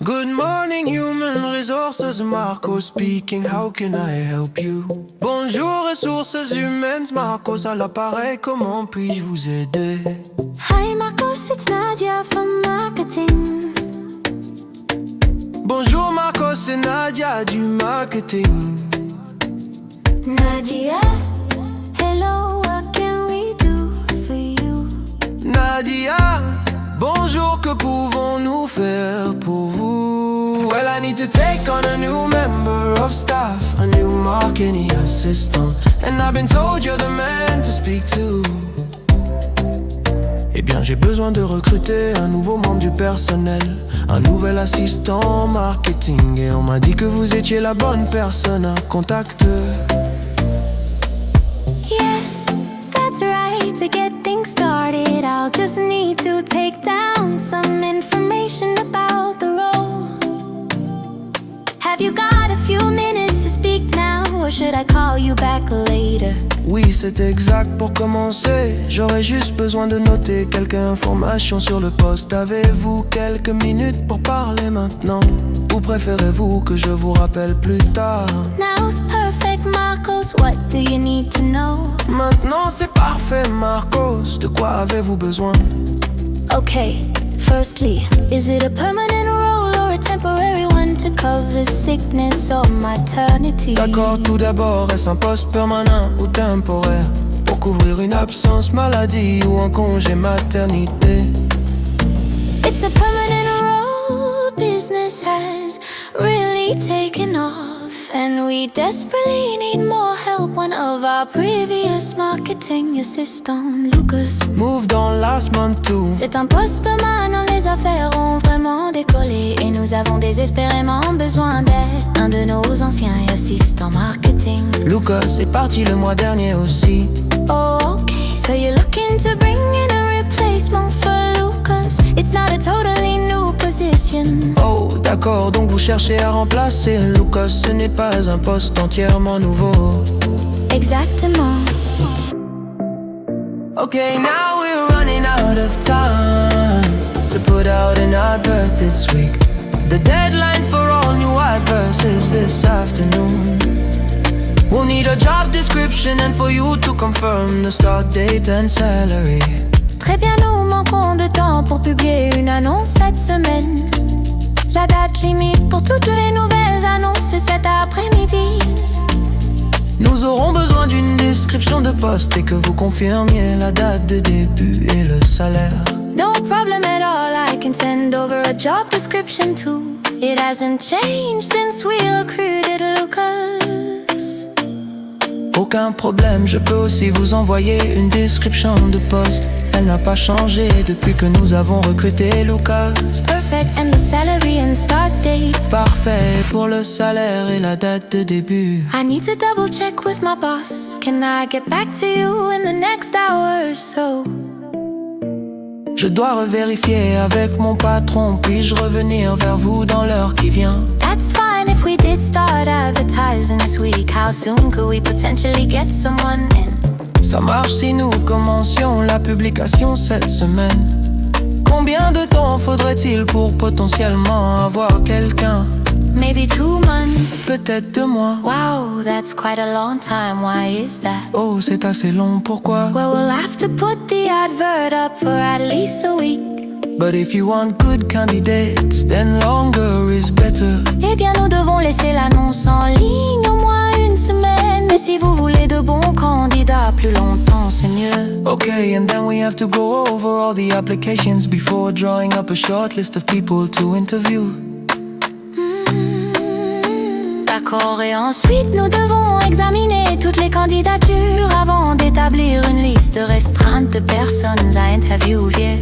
Good morning, human resources, Marco speaking, how can I help you? Bonjour, ressources humaines, Marcos à l'appareil, comment puis-je vous aider? Hi Marcos, it's Nadia from marketing. Bonjour Marcos, c'est Nadia du marketing. Nadia, hello, what can we do for you? Nadia, bonjour, que pouvons-nous faire pour vous? Well, I need to take on a new member of staff, a new marketing assistant, and I've been told you're the man to speak to. Eh bien, j'ai besoin de recruter un nouveau membre du personnel, un nouvel assistant marketing, et on m'a dit que vous étiez la bonne personne à contacter. Yes, that's right. To get things started, I'll just need to take down some information about the role. Have you got a few minutes to speak now, or should I call you back later? Oui, c'est exact. Pour commencer, j'aurais juste besoin de noter quelques informations sur le poste. Avez-vous quelques minutes pour parler maintenant? Ou préférez-vous que je vous rappelle plus tard? Now's perfect, Marcos. What do you need to know? Maintenant c'est parfait, Marcos. De quoi avez-vous besoin? Okay, firstly, is it a permanent role or a temporary one to cover sickness or maternity? D'accord, tout d'abord, est-ce un poste permanent ou temporaire? Pour couvrir une absence, maladie ou un congé maternité? It's a permanent role. Business has really taken off, and we desperately need more help. One of our previous marketing assistants, Lucas, Move dans last month too. c'est un poste permanent. Les affaires ont vraiment décollé et nous avons désespérément besoin d'aide. Un de nos anciens assistants marketing. Lucas est parti le mois dernier aussi. Oh, okay, so you're looking to bring in a replacement for Lucas. It's not a totally new position. Oh, d'accord, donc vous cherchez à remplacer Lucas. Ce n'est pas un poste entièrement nouveau. Exactement. Okay, now we're running out of time to put out an advert this week. The deadline for all new adverts is this afternoon. We'll need a job description and for you to confirm the start date and salary. Très bien, nous manquons de temps pour publier une annonce cette semaine. La date limite pour toutes les nouvelles annonces est cet après-midi. Nous aurons besoin d'une description de poste et que vous confirmiez la date de début et le salaire. No problem at all, I can send over a job description too. It hasn't changed since we recruited Lucas. Aucun problème, je peux aussi vous envoyer une description de poste. Elle n'a pas changé depuis que nous avons recruté Lucas. Perfect, and the salary and start date. Parfait pour le salaire et la date de début. I need to double check with my boss. Can I get back to you in the next hour or so? Je dois revérifier avec mon patron. Puis-je revenir vers vous dans l'heure qui vient? That's fine if we did start advertising this week. How soon could we potentially get someone in? Ça marche si nous commencions la publication cette semaine. Combien de temps faudrait-il pour potentiellement avoir quelqu'un? Maybe 2 months. Peut-être 2 mois. Wow, that's quite a long time. Why is that? Oh, c'est assez long, pourquoi? Well, we'll have to put the advert up for at least a week. But if you want good candidates, then longer is better. Eh bien, nous devons laisser l'annonce en ligne au moins 1 semaine. Mais si vous voulez de bons candidats, plus longtemps c'est mieux. Okay, and then we have to go over all the applications before drawing up a short list of people to interview. D'accord, et ensuite nous devons examiner toutes les candidatures avant d'établir une liste restreinte de personnes à interviewer.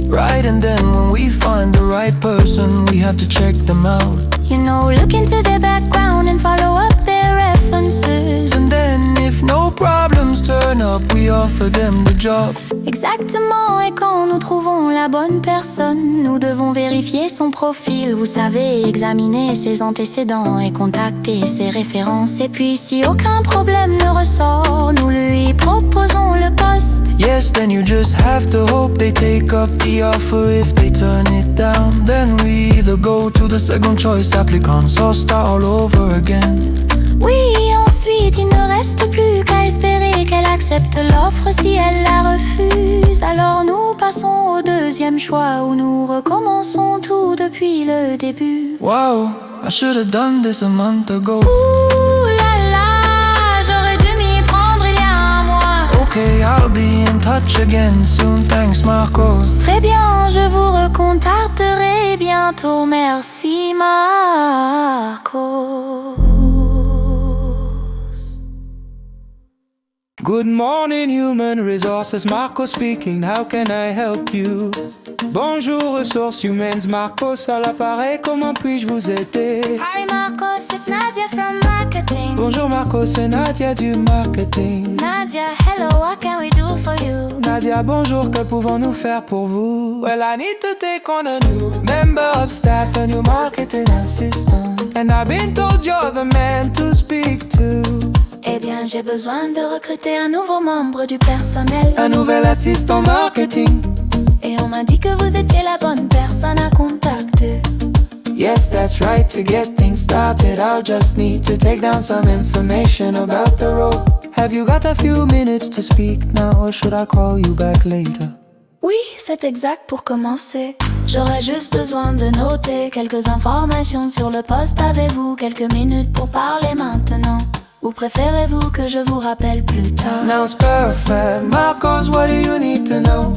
Right, and then when we find the right person, we have to check them out. You know, look into their background and follow up their references. And then if no problems turn up, we offer them the job. Exactement, et quand nous trouvons la bonne personne, nous devons vérifier son profil. Vous savez, examiner ses antécédents et contacter ses références. Et puis si aucun problème ne ressort, nous lui proposons le poste. Yes, then you just have to hope they take up the offer. If they turn it down, then we either go to the second choice applicants or start all over again. Oui, ensuite il ne reste plus qu'à espérer qu'elle accepte l'offre. Si elle la refuse, alors nous passons au deuxième choix où nous recommençons tout depuis le début. Wow, I should have done this a month ago. Ouh là là, j'aurais dû m'y prendre il y a un mois. Okay, I'll be in touch again soon, thanks Marcos. Très bien, je vous recontacterai bientôt. Merci Marcos. Good morning, Human Resources, Marcos speaking, how can I help you? Bonjour, ressources humaines, Marcos à l'appareil, comment puis-je vous aider? Hi Marcos, it's Nadia from marketing. Bonjour Marcos, c'est Nadia du marketing. Nadia, hello, what can we do for you? Nadia, bonjour, que pouvons-nous faire pour vous? Well, I need to take on a new member of staff, a new marketing assistant. And I've been told you're the man to speak to. Eh bien, j'ai besoin de recruter un nouveau membre du personnel. Un nouvel assistant marketing. Et on m'a dit que vous étiez la bonne personne à contacter. Yes, that's right, to get things started I'll just need to take down some information about the role. Have you got a few minutes to speak now, or should I call you back later? Oui, c'est exact pour commencer. J'aurais juste besoin de noter quelques informations sur le poste. Avez-vous quelques minutes pour parler maintenant? Ou préférez-vous que je vous rappelle plus tard? Now's perfect, Marcos, what do you need to know?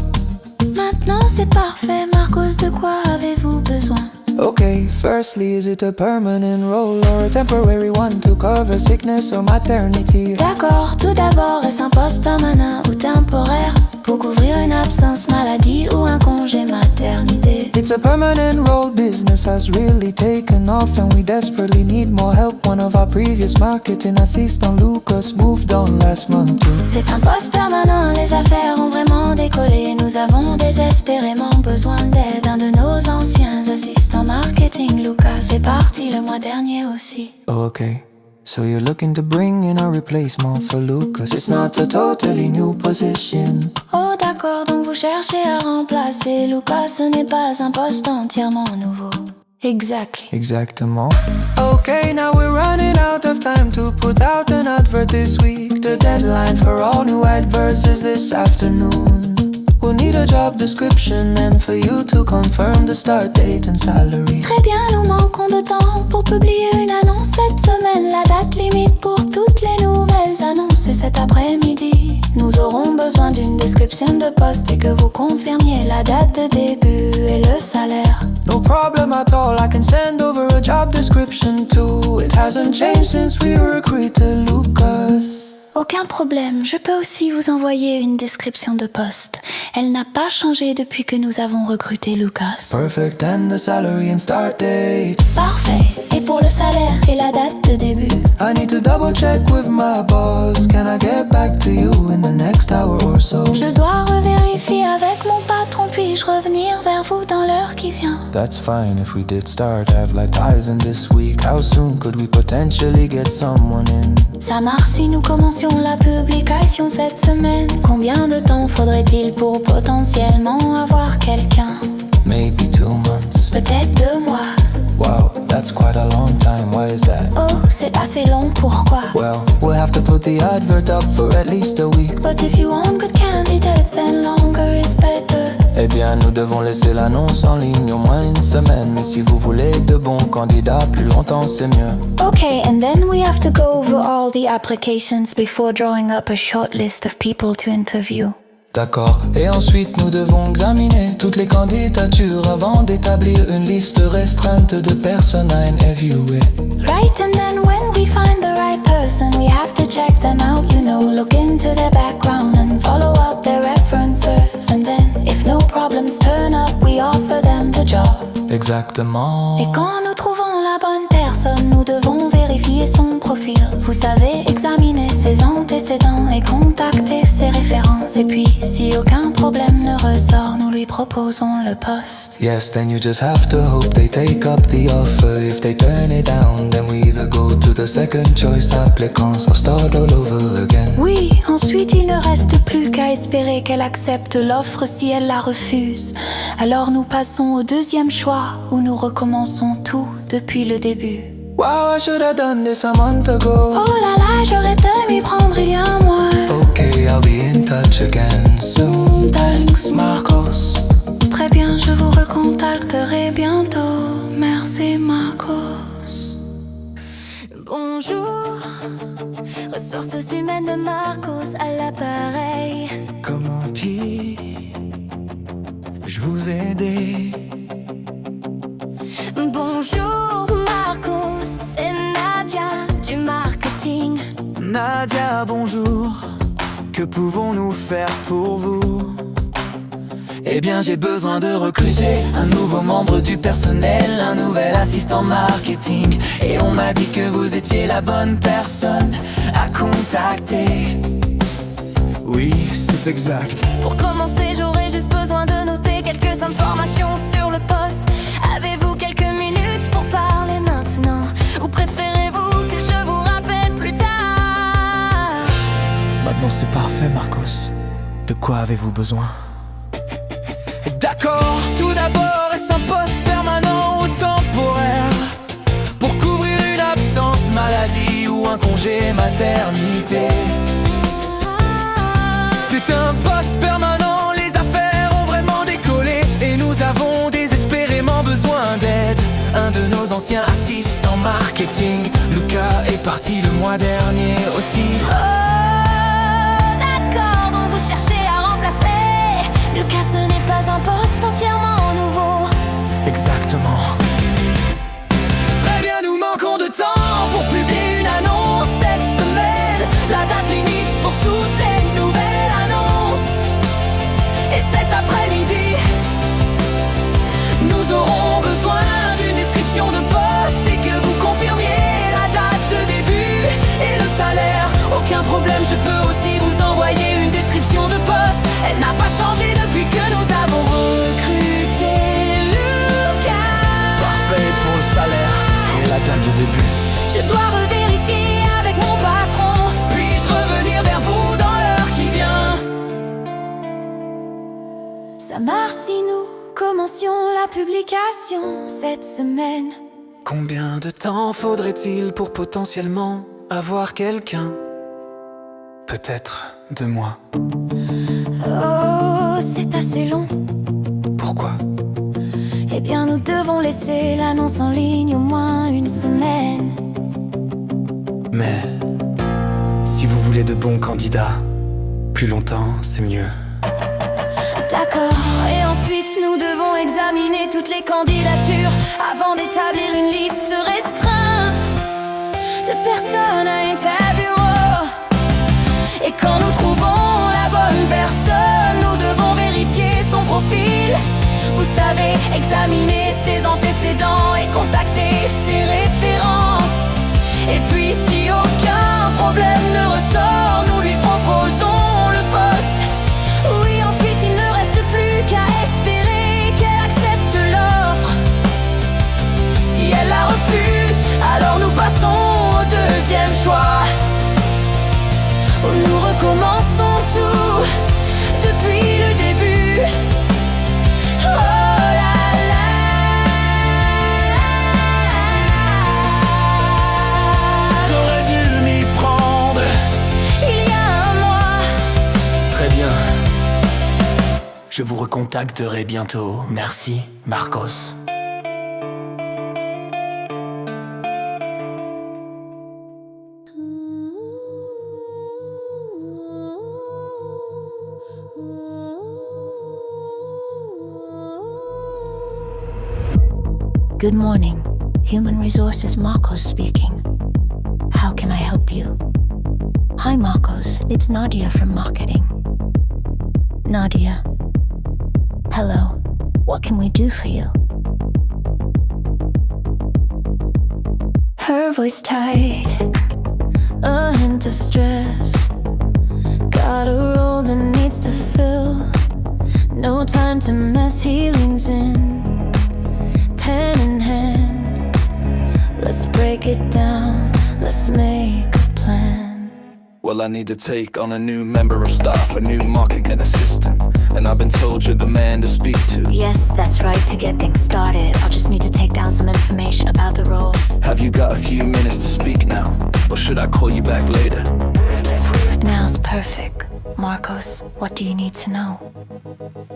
Maintenant c'est parfait, Marcos, de quoi avez-vous besoin? Okay, firstly, is it a permanent role or a temporary one to cover sickness or maternity? D'accord, tout d'abord, est-ce un poste permanent ou temporaire pour couvrir une absence maladie ou un congé maternité? It's a permanent role, business has really taken off and we desperately need more help. One of our previous marketing assistant, Lucas, moved on last month too. C'est un poste permanent, les affaires ont vraiment décollé. Nous avons désespérément besoin d'aide. Un de nos anciens assistants marketing, Lucas, est parti le mois dernier aussi. Oh, okay. So you're looking to bring in a replacement for Lucas. It's not a totally new position. Oh d'accord, donc vous cherchez à remplacer Lucas. Ce n'est pas un poste entièrement nouveau. Exactly. Exactement. Okay, now we're running out of time to put out an advert this week. The deadline for all new adverts is this afternoon. We'll need a job description and for you to confirm the start date and salary. Très bien, nous manquons de temps pour publier une annonce cette semaine. La date limite pour toutes les nouvelles annonces est cet après-midi. Nous aurons besoin d'une description de poste et que vous confirmiez la date de début et le salaire. No problem at all, I can send over a job description too. It hasn't changed since we recruited Lucas. Aucun problème, je peux aussi vous envoyer une description de poste. Elle n'a pas changé depuis que nous avons recruté Lucas. Perfect, and the salary and start date. Parfait. Et pour le salaire et la date de début? I need to double check with my boss. Can I get back to you in the next hour or so? Je dois revérifier avec mon patron, puis-je revenir vers vous dans l'heure qui vient? That's fine if we did start advertising this week. How soon could we potentially get someone in? Ça marche si nous commencions la publication cette semaine. Combien de temps faudrait-il pour potentiellement avoir quelqu'un? Maybe 2 months. Peut-être 2 mois. Wow, that's quite a long time. Why is that? Oh, c'est assez long, pourquoi? Well, we'll have to put the advert up for at least a week. But if you want good candidates, then longer is better. Eh bien, nous devons laisser l'annonce en ligne au moins 1 semaine. Mais si vous voulez de bons candidats, plus longtemps c'est mieux. Okay, and then we have to go over all the applications before drawing up a short list of people to interview. D'accord, et ensuite nous devons examiner toutes les candidatures avant d'établir une liste restreinte de personnes à interviewer. Right, and then when we find the right person, we have to check them out, you know, look into their background and follow up their references. And then, if no problems turn up, we offer them the job. Exactement. Et quand nous trouvons la la bonne personne, nous devons vérifier son profil. Vous savez, examiner ses antécédents et contacter ses références. Et puis, si aucun problème ne ressort, nous lui proposons le poste. Yes, then you just have to hope they take up the offer. If they turn it down, then we either go to the second choice applicants or start all over again. Oui, ensuite il ne reste plus qu'à espérer qu'elle accepte l'offre. Si elle la refuse, alors nous passons au deuxième choix où nous recommençons tout depuis le début. Wow, I should have done this a month ago. Oh là là, j'aurais dû m'y prendre il y a un mois. Okay, I'll be in touch again soon. Thanks, Marcos. Très bien, je vous recontacterai bientôt. Merci, Marcos. Bonjour, ressources humaines de Marcos à l'appareil. Comment puis-je vous aider? Bonjour, Marcos, c'est Nadia du marketing. Nadia, bonjour. Que pouvons-nous faire pour vous? Eh bien, j'ai besoin de recruter un nouveau membre du personnel, un nouvel assistant marketing. Et on m'a dit que vous étiez la bonne personne à contacter. Oui, c'est exact. Pour commencer, j'aurais juste besoin de noter quelques informations sur le poste. Avez-vous quelques minutes pour parler maintenant? Ou préférez-vous que je vous rappelle plus tard? Maintenant, c'est parfait, Marcos. De quoi avez-vous besoin? D'accord, tout d'abord, est-ce un poste permanent ou temporaire? Pour couvrir une absence maladie ou un congé maternité. C'est un poste permanent, les affaires ont vraiment décollé. Et nous avons désespérément besoin d'aide. Un de nos anciens assistants marketing, Lucas, est parti le mois dernier aussi. Oh, d'accord, donc vous cherchez à remplacer. Lucas, ce n'est pas un poste entièrement nouveau. Exactement. Très bien, nous manquons de temps pour publier une annonce cette semaine. La date limite pour toutes les nouvelles annonces. Et cet après-midi, nous aurons besoin d'une description de poste et que vous confirmiez la date de début et le salaire. Aucun problème, je peux aussi vous envoyer une description de poste. Elle n'a pas changé depuis que nous avons recruté Lucas. Parfait pour le salaire et la date de début. Je dois revérifier avec mon patron. Puis-je revenir vers vous dans l'heure qui vient? Ça marche si nous commencions la publication cette semaine. Combien de temps faudrait-il pour potentiellement avoir quelqu'un? Peut-être 2 mois. Oh, c'est assez long. Pourquoi? Eh bien, nous devons laisser l'annonce en ligne au moins une semaine. Mais si vous voulez de bons candidats, plus longtemps, c'est mieux. D'accord, et ensuite nous devons examiner toutes les candidatures avant d'établir une liste restreinte de personnes à interviewer. Et quand nous trouvons la bonne personne, nous devons vérifier son profil. Vous savez, examiner ses antécédents et contacter ses références. Et puis si aucun problème ne ressort, nous lui proposons le poste. Oui, ensuite il ne reste plus qu'à espérer qu'elle accepte l'offre. Si elle la refuse, alors nous passons au deuxième choix, où nous recommençons tout depuis le début. Oh là là, J'aurais dû m'y prendre il y a un mois. Très bien. Je vous recontacterai bientôt. Merci, Marcos. Good morning. Human Resources Marcos speaking. How can I help you? Hi Marcos, it's Nadia from marketing. Nadia. Hello. What can we do for you? Her voice tight, a hint of stress. Got a role that needs to fill. No time to mess, he leans in, pen in hand. Let's break it down, let's make a plan. Well, I need to take on a new member of staff, a new marketing assistant. And I've been told you're the man to speak to. Yes, that's right, to get things started I'll just need to take down some information about the role. Have you got a few minutes to speak now? Or should I call you back later? Now's perfect. Marcos, what do you need to know?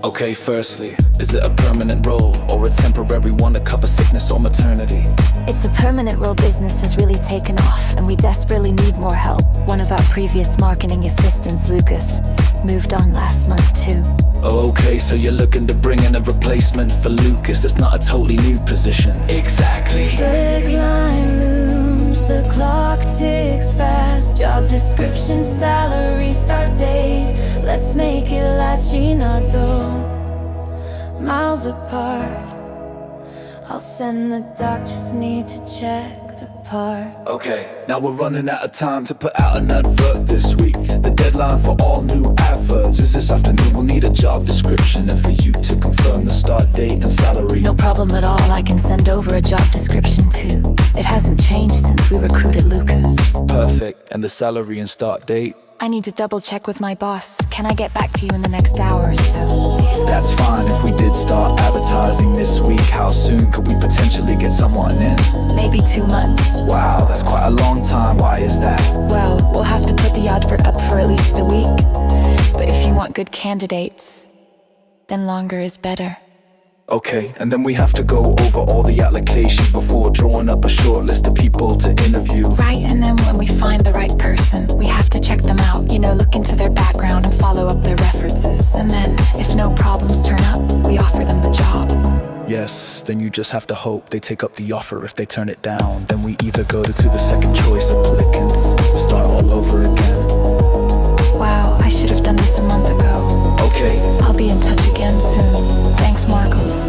Okay, firstly, is it a permanent role or a temporary one to cover sickness or maternity? It's a permanent role. Business has really taken off and we desperately need more help. One of our previous marketing assistants, Lucas, moved on last month too. Oh, okay, so you're looking to bring in a replacement for Lucas. It's not a totally new position. Exactly. Deadline looms, the clock ticks fast. Job description, salary, start date. Let's make it last. She nods though, miles apart. I'll send the doc, just need to check the part. Okay, now we're running out of time to put out an advert this week. The deadline for all new adverts is this afternoon. We'll need a job description and for you to confirm the start date and salary. No problem at all, I can send over a job description too. It hasn't changed since we recruited Lucas. Perfect, and the salary and start date? I need to double check with my boss. Can I get back to you in the next hour or so? That's fine. If we did start advertising this week, how soon could we potentially get someone in? Maybe 2 months. Wow, that's quite a long time. Why is that? Well, we'll have to put the advert up for at least a week. But if you want good candidates, then longer is better. Okay, and then we have to go over all the applications before drawing up a short list of people to interview. Right, and then when we find the right person, we have to check them out. You know, look into their background and follow up their references. And then, if no problems turn up, we offer them the job. Yes, then you just have to hope they take up the offer. If they turn it down, then we either go to the second choice applicants, start all over again. Wow, I should have done this a month ago. Okay. I'll be in touch again soon. Thanks, Marcos.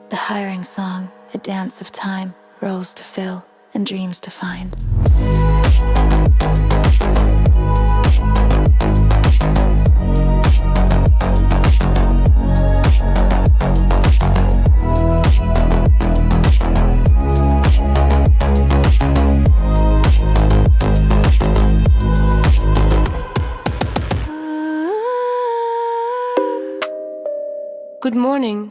The hiring song, a dance of time, roles to fill and dreams to find. Good morning.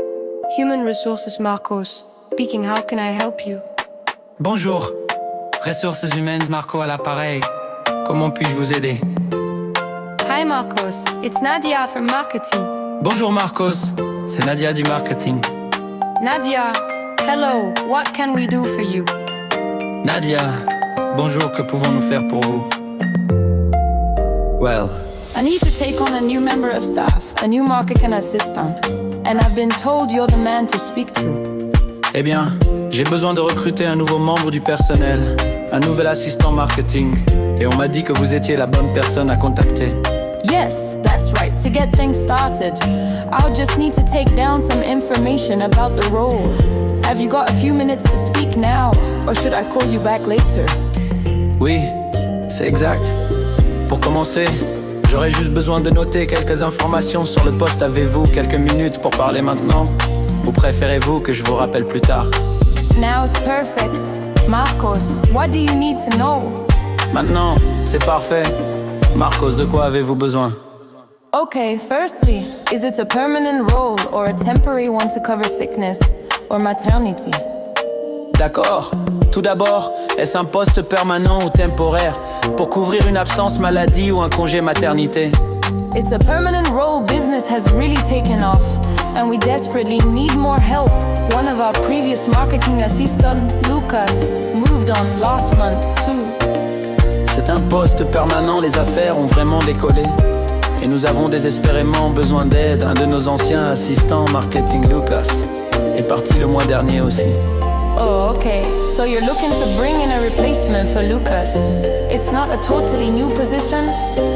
Human Resources Marcos. Speaking, how can I help you? Bonjour, Ressources humaines Marco à l'appareil. Comment puis-je vous aider? Hi Marcos, it's Nadia from marketing. Bonjour Marcos, c'est Nadia du marketing. Nadia, hello, what can we do for you? Nadia, bonjour, que pouvons-nous faire pour vous? Well, I need to take on a new member of staff, a new marketing assistant. And I've been told you're the man to speak to. eh bien, j'ai besoin de recruter un nouveau membre du personnel, un nouvel assistant marketing. Et on m'a dit que vous étiez la bonne personne à contacter. Yes, that's right. To get things started, I'll just need to take down some information about the role. Have you got a few minutes to speak now, or should I call you back later? Oui, c'est exact. Pour commencer, j'aurais juste besoin de noter quelques informations sur le poste. Avez-vous quelques minutes pour parler maintenant? Ou préférez-vous que je vous rappelle plus tard? Now's perfect. Marcos, what do you need to know? Maintenant, c'est parfait. Marcos, de quoi avez-vous besoin? Okay, firstly, is it a permanent role or a temporary one to cover sickness or maternity? D'accord. Tout d'abord, est-ce un poste permanent ou temporaire pour couvrir une absence maladie ou un congé maternité? It's a permanent role. Business has really taken off, and we desperately need more help. One of our previous marketing assistant, Lucas, moved on last month too. C'est un poste permanent, les affaires ont vraiment décollé. Et nous avons désespérément besoin d'aide. Un de nos anciens assistants marketing, Lucas, est parti le mois dernier aussi. Oh, okay. So you're looking to bring in a replacement for Lucas. It's not a totally new position?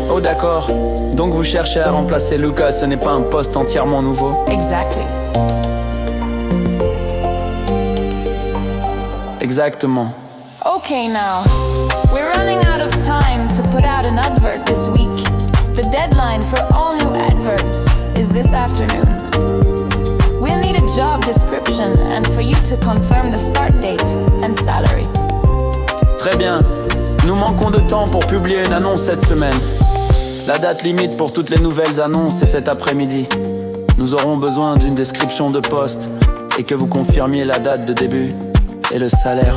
Oh d'accord. Donc vous cherchez à remplacer Lucas, ce n'est pas un poste entièrement nouveau. Exactly. Exactement. Okay now, we're running out of time to put out an advert this week. The deadline for all new adverts is this afternoon. We'll need a job description and for you to confirm the start date and salary. Très bien. Nous manquons de temps pour publier une annonce cette semaine. La date limite pour toutes les nouvelles annonces est cet après-midi. Nous aurons besoin d'une description de poste et que vous confirmiez la date de début et le salaire.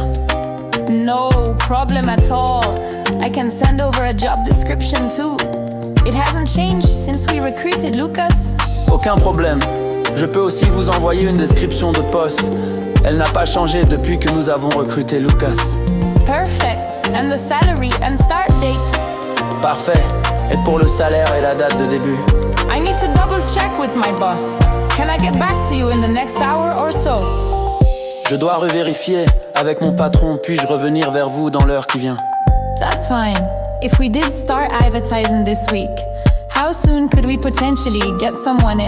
No problem at all. I can send over a job description too. It hasn't changed since we recruited Lucas. Aucun problème. Je peux aussi vous envoyer une description de poste. Elle n'a pas changé depuis que nous avons recruté Lucas. Perfect. And the salary and start date? Parfait. Et pour le salaire et la date de début? I need to double check with my boss. Can I get back to you in the next hour or so? Je dois revérifier avec mon patron, puis-je revenir vers vous dans l'heure qui vient? That's fine. If we did start advertising this week, how soon could we potentially get someone in?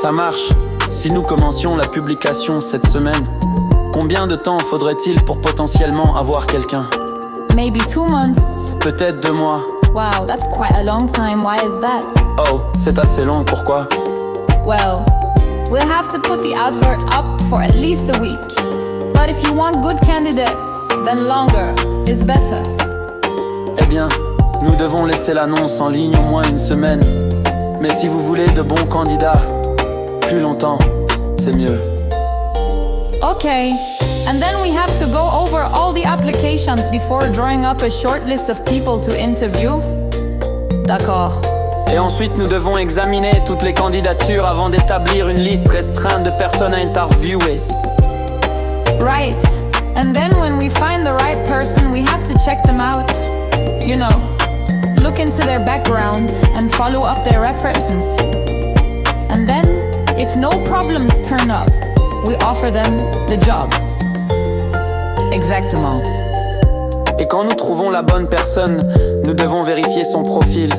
Ça marche. Si nous commencions la publication cette semaine, combien de temps faudrait-il pour potentiellement avoir quelqu'un? Maybe 2 months. Peut-être 2 mois. Wow, that's quite a long time. Why is that? Oh, c'est assez long, pourquoi? Well, we'll have to put the advert up for at least a week. But if you want good candidates, then longer is better. Eh bien, nous devons laisser l'annonce en ligne au moins 1 semaine. Mais si vous voulez de bons candidats, plus longtemps, c'est mieux. Okay, and then we have to go over all the applications before drawing up a short list of people to interview. D'accord. Et ensuite, nous devons examiner toutes les candidatures avant d'établir une liste restreinte de personnes à interviewer. Right. And then when we find the right person, we have to check them out. You know, look into their background and follow up their references. And then, if no problems turn up, we offer them the job. Exactement. Et quand nous trouvons la bonne personne, nous devons vérifier son profil.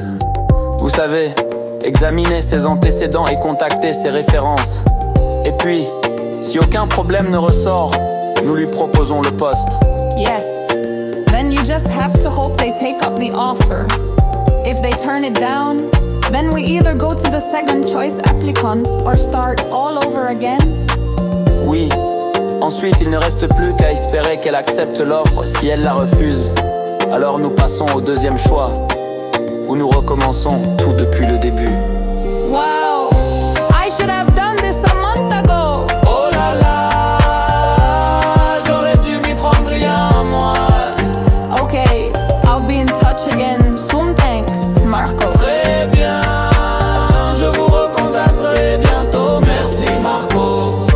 Vous savez, examiner ses antécédents et contacter ses références. Et puis, si aucun problème ne ressort, nous lui proposons le poste. Yes. Then you just have to hope they take up the offer. If they turn it down, then we either go to the second choice applicants or start all over again. Oui. Ensuite, il ne reste plus qu'à espérer qu'elle accepte l'offre. Si elle la refuse, alors nous passons au deuxième choix, où nous recommençons tout depuis le début. Wow, I should have done this a month ago. Oh là là, j'aurais dû m'y prendre il y a un mois. Okay, I'll be in touch again soon. Thanks, Marcos. Très bien, je vous recontacterai bientôt. Merci, Marcos.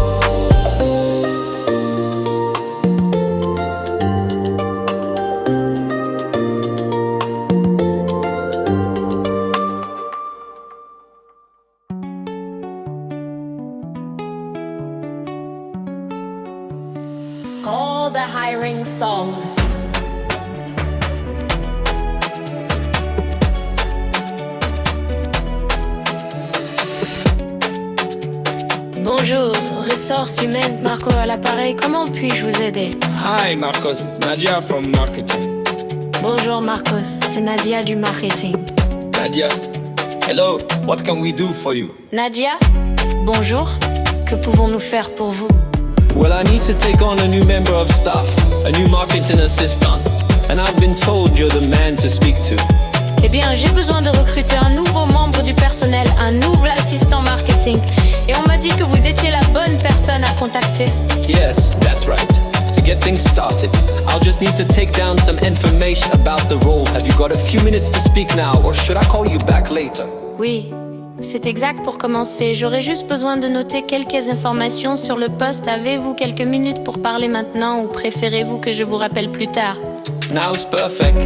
Call the hiring song. Bonjour, ressources humaines, Marco à l'appareil. Comment puis-je vous aider? Hi Marcos, it's Nadia from marketing. Bonjour Marcos, c'est Nadia du marketing. Nadia, hello, what can we do for you? Nadia, bonjour. Que pouvons-nous faire pour vous? Well, I need to take on a new member of staff, a new marketing assistant, and I've been told you're the man to speak to. Eh bien, j'ai besoin de recruter un nouveau membre du personnel, un nouvel assistant marketing. Et on m'a dit que vous étiez la bonne personne à contacter. Yes, that's right. To get things started, I'll just need to take down some information about the role. Have you got a few minutes to speak now, or should I call you back later? Oui, c'est exact pour commencer. J'aurais juste besoin de noter quelques informations sur le poste. Avez-vous quelques minutes pour parler maintenant ou préférez-vous que je vous rappelle plus tard? Now's perfect.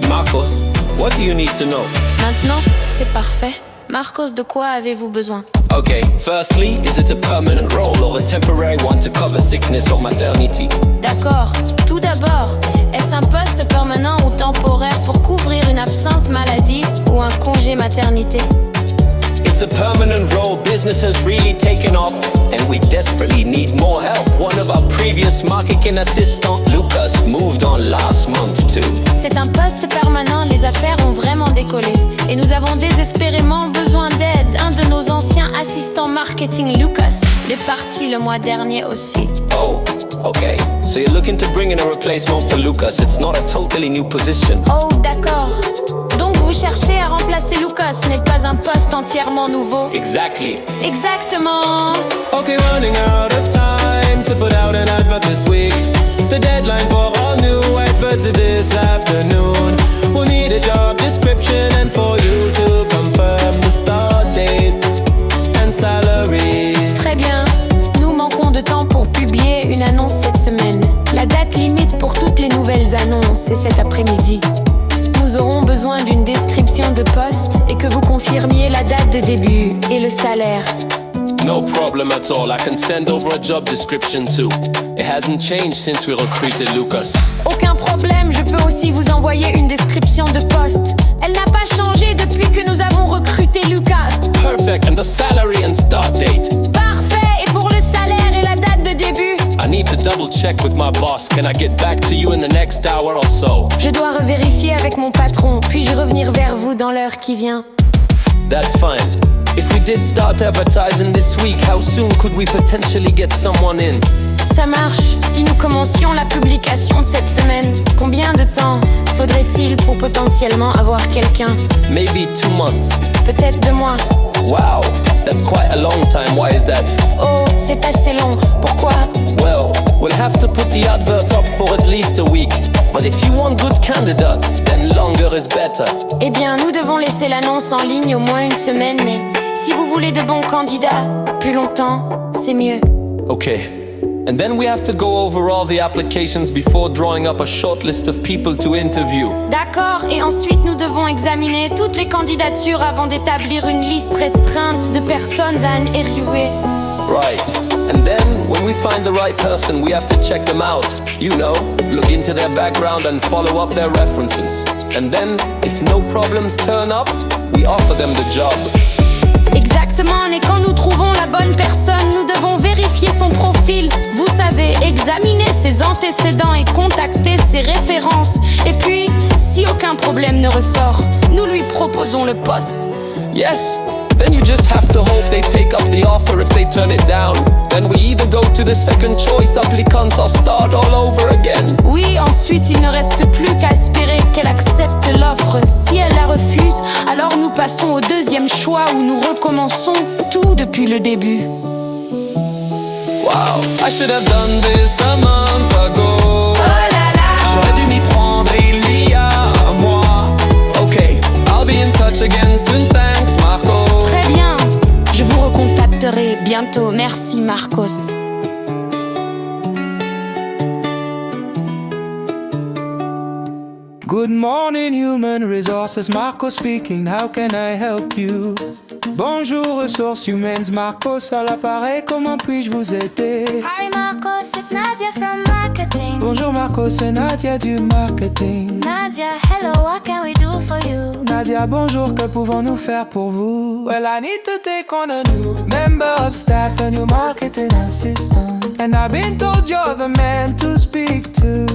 Marcos, what do you need to know? Maintenant, c'est parfait. Marcos, de quoi avez-vous besoin? Okay, firstly, is it a permanent role or a temporary one to cover sickness or maternity? D'accord. Tout d'abord, est-ce un poste permanent ou temporaire pour couvrir une absence maladie ou un congé maternité? It's a permanent role. Business has really taken off and we desperately need more help. One of our previous marketing assistants, Lucas, moved on last month too. C'est un poste permanent, les affaires ont vraiment décollé. Et nous avons désespérément besoin d'aide. Un de nos anciens assistants marketing, Lucas, est parti le mois dernier aussi. Oh, okay. So you're looking to bring in a replacement for Lucas. It's not a totally new position. Oh, d'accord. Donc vous cherchez à remplacer Lucas, ce n'est pas un poste entièrement nouveau. Exactly. Exactement. Okay, running out of time to put out an advert this week. The deadline for all new adverts is this afternoon. We'll need a job description and for you to confirm the start date and salary. Très bien. Nous manquons de temps pour publier une annonce cette semaine. La date limite pour toutes les nouvelles annonces, c'est cet après-midi. Nous aurons besoin d'une description de poste et que vous confirmiez la date de début et le salaire. No problem at all. I can send over a job description too. It hasn't changed since we recruited Lucas. Aucun problème, je peux aussi vous envoyer une description de poste. Elle n'a pas changé depuis que nous avons recruté Lucas. Perfect. And the salary and start date. Parfait. Et pour le salaire et la date de début? I need to double check with my boss. Can I get back to you in the next hour or so? Je dois revérifier avec mon patron, puis-je revenir vers vous dans l'heure qui vient? That's fine. If we did start advertising this week, how soon could we potentially get someone in? Ça marche. Si nous commencions la publication de cette semaine, combien de temps faudrait-il pour potentiellement avoir quelqu'un? Maybe 2 months. Peut-être 2 mois. Wow, that's quite a long time. Why is that? Oh, c'est assez long. Pourquoi? Well, we'll have to put the advert up for at least a week. But if you want good candidates, then longer is better. Eh bien, nous devons laisser l'annonce en ligne au moins une semaine, mais si vous voulez de bons candidats, plus longtemps, c'est mieux. Okay. And then we have to go over all the applications before drawing up a short list of people to interview. D'accord, et ensuite nous devons examiner toutes les candidatures avant d'établir une liste restreinte de personnes à interviewer. Right. And then, when we find the right person, we have to check them out. You know, look into their background and follow up their references. And then, if no problems turn up, we offer them the job. Exactement, et quand nous trouvons la bonne personne, nous devons vérifier son profil. Vous savez, examiner ses antécédents et contacter ses références. Et puis, si aucun problème ne ressort, nous lui proposons le poste. Yes. Then you just have to hope they take up the offer. If they turn it down, then we either go to the second choice applicants or start all over again. Oui, ensuite il ne reste plus qu'à espérer qu'elle accepte l'offre. Si elle la refuse, alors nous passons au deuxième choix où nous recommençons tout depuis le début. Wow, I should have done this a month ago. Oh là là! J'aurais dû m'y prendre il y a un mois. Okay, I'll be in touch again soon. Thanks, Marco. Très bien, je vous recontacterai bientôt. Merci, Marcos. Good morning, human resources. Marco speaking. How can I help you? Bonjour, ressources humaines. Marcos à l'appareil. Comment puis-je vous aider? Hi Marcos, it's Nadia from marketing. Bonjour, Marcos, c'est Nadia du marketing. Nadia, hello, what can we do for you? Nadia, bonjour, que pouvons-nous faire pour vous? Well, I need to take on a new member of staff, a new marketing assistant. And I've been told you're the man to speak to.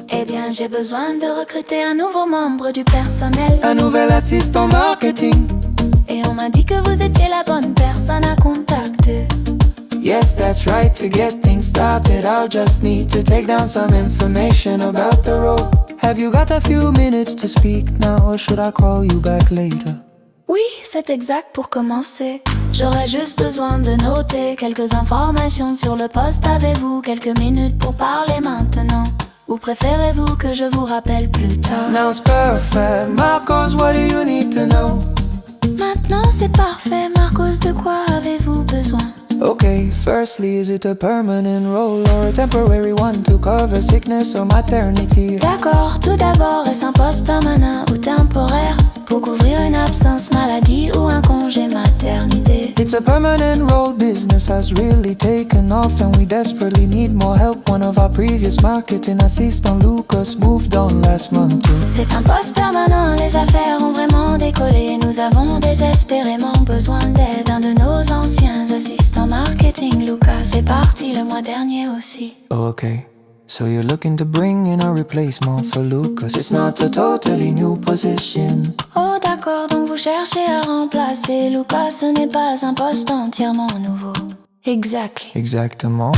Eh bien, j'ai besoin de recruter un nouveau membre du personnel. Un nouvel assistant marketing. Et on m'a dit que vous étiez la bonne personne à contacter. Yes, that's right. To get things started, I'll just need to take down some information about the role. Have you got a few minutes to speak now, or should I call you back later? Oui, c'est exact pour commencer. J'aurais juste besoin de noter quelques informations sur le poste. Avez-vous quelques minutes pour parler maintenant? Ou préférez-vous que je vous rappelle plus tard? Now's perfect. Marcos, what do you need to know? Maintenant c'est parfait, Marcos, de quoi avez-vous besoin? Okay, firstly, is it a permanent role or a temporary one to cover sickness or maternity? D'accord, tout d'abord, est-ce un poste permanent ou temporaire pour couvrir une absence maladie ou un congé maternité? It's a permanent role, business has really taken off and we desperately need more help. One of our previous marketing assistants, Lucas, moved on last month too. C'est un poste permanent, les affaires ont vraiment décollé. Nous avons désespérément besoin d'aide. Un de nos anciens assistants marketing, Lucas, est parti le mois dernier aussi. Oh, okay. So you're looking to bring in a replacement for Lucas. It's not a totally new position. Oh d'accord, donc vous cherchez à remplacer Lucas. Ce n'est pas un poste entièrement nouveau. Exactly. Exactement.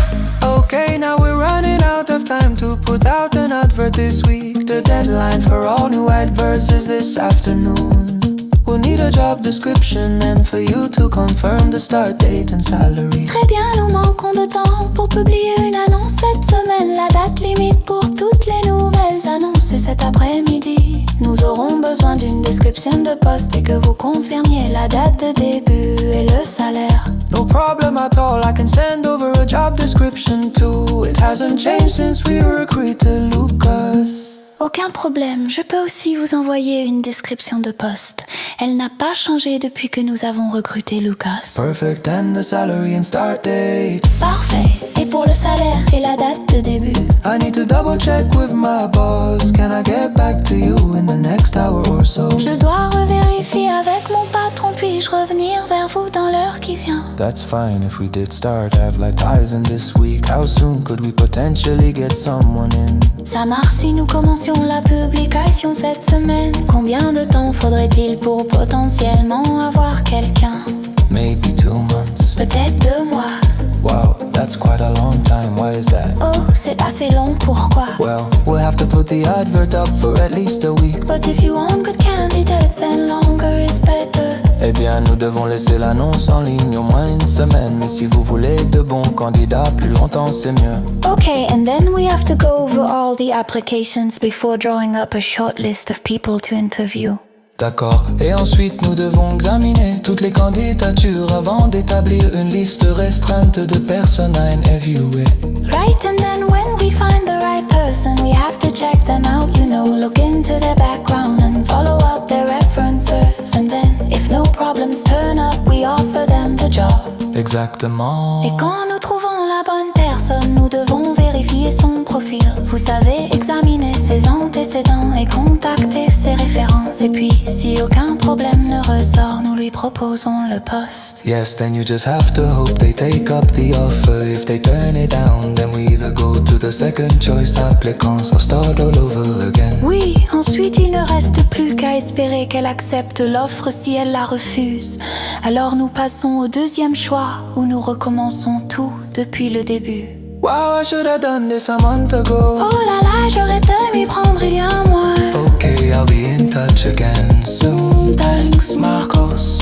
Okay, now we're running out of time to put out an advert this week. The deadline for all new adverts is this afternoon. We'll need a job description and for you to confirm the start date and salary. Très bien, nous manquons de temps pour publier une annonce cette semaine. La date limite pour toutes les nouvelles annonces est cet après-midi. Nous aurons besoin d'une description de poste et que vous confirmiez la date de début et le salaire. No problem at all, I can send over a job description too. It hasn't changed since we recruited Lucas. Aucun problème, je peux aussi vous envoyer une description de poste. Elle n'a pas changé depuis que nous avons recruté Lucas. Perfect, and the salary and start date. Parfait. Et pour le salaire et la date de début? I need to double check with my boss. Can I get back to you in the next hour or so? Je dois revérifier avec mon patron, puis-je revenir vers vous dans l'heure qui vient? That's fine if we did start advertising this week. How soon could we potentially get someone in? Ça marche si nous commencions la publication cette semaine. Combien de temps faudrait-il pour potentiellement avoir quelqu'un? Maybe 2 months. Peut-être 2 mois. Wow, that's quite a long time. Why is that? Oh, c'est assez long, pourquoi? Well, we'll have to put the advert up for at least a week. But if you want good candidates, then longer is better. Eh bien, nous devons laisser l'annonce en ligne au moins 1 semaine. Mais si vous voulez de bons candidats, plus longtemps c'est mieux. Okay, and then we have to go over all the applications before drawing up a short list of people to interview. D'accord. Et ensuite, nous devons examiner toutes les candidatures avant d'établir une liste restreinte de personnes à interviewer. Right, and then when we find the right person, we have to check them out, you know, look into their background and follow up their references. And then, if no problems turn up, we offer them the job. Exactement. Et quand nous trouvons la bonne personne, nous devons vérifier son profil. Vous savez, examiner ses antécédents et contacter ses références. Et puis, si aucun problème ne ressort, nous lui proposons le poste. Yes, then you just have to hope they take up the offer. If they turn it down, then we either go to the second choice applicants or start all over again. Oui, ensuite il ne reste plus qu'à espérer qu'elle accepte l'offre si elle la refuse. Alors nous passons au deuxième choix où nous recommençons tout depuis le début. Wow, I should have done this a month ago. Oh là là, j'aurais dû m'y prendre il y a un mois. Okay, I'll be in touch again soon. Thanks, Marcos.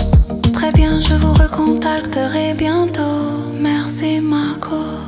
Très bien, je vous recontacterai bientôt. Merci, Marcos.